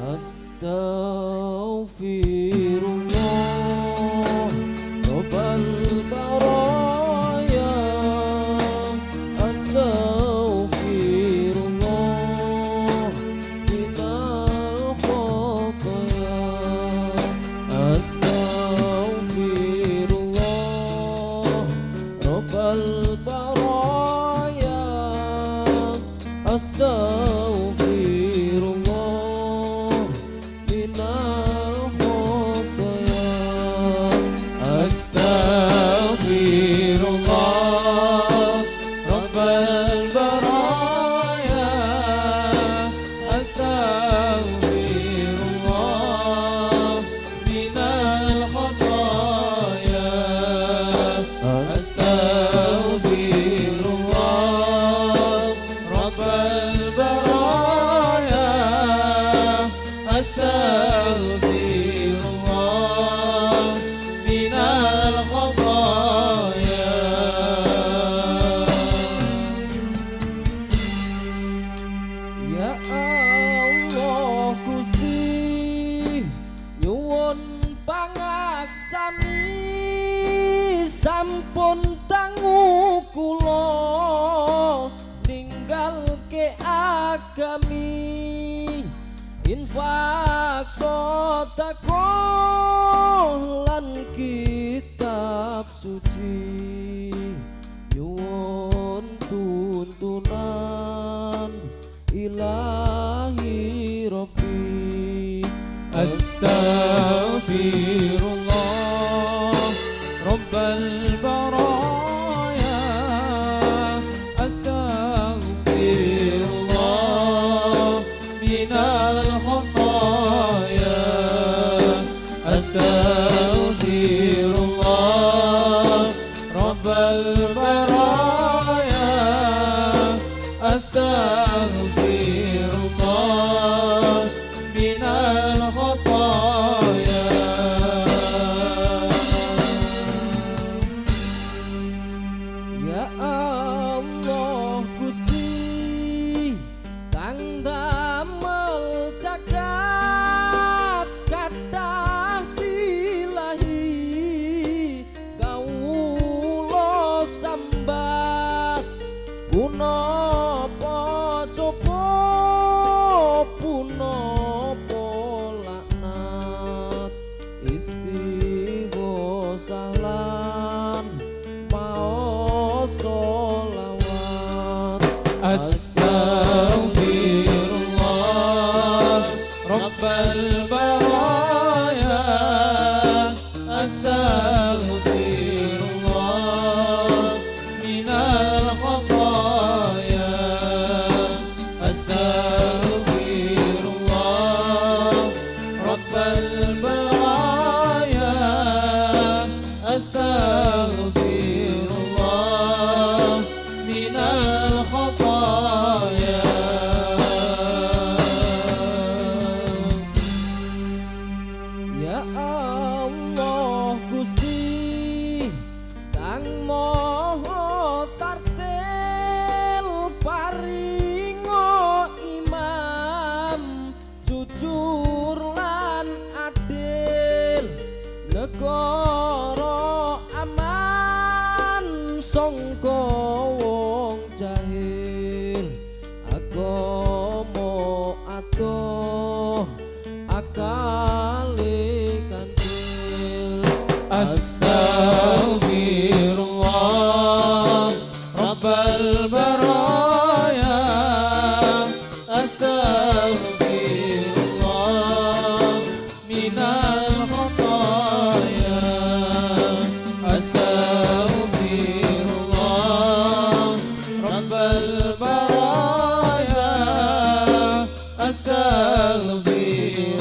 Astaghfirullah Rabbal baraya. Astaghfirullah minal khataya. Astaghfirullah Rabbal baraya. Astaghfirullah minal khataya. Astaghfirullah Rabbal baraya. Astaghfirullah minal khataya. Astaghfirullah Rabbal baraya. Astaghfirullah minal khataya. Ya Allah Gusti nyuwun pangaksami sampun tangu kula ninggalke agami infak sedekah lan kitab suci nyuwun tuntunan ilahi rabbi. Astaghfirullah Rabbal baraya. Astaghfirullah minal khataya. Astaghfirullah Rabbal baraya. Astaghfirullah minal khataya. Ya Allah Gusti kang damel jagat kathah bilahi kawula sambat punapa coba punapa laknat istighosah lan maos sholawat. Astaghfirullah Rabbal baraya. Astaghfirullah minal khataya. Astaghfirullah Rabbal baraya. Astaghfirullah minal khataya. Ya Allah Gusti kang maha tartil paringo imam jujur lan adil negara aman sangka wong jahil agama adoh akale kandil. Astaghfirullah Rabbal baraya. Astaghfirullah minal khataya. Astaghfirullah Rabbal baraya. Astaghfirullah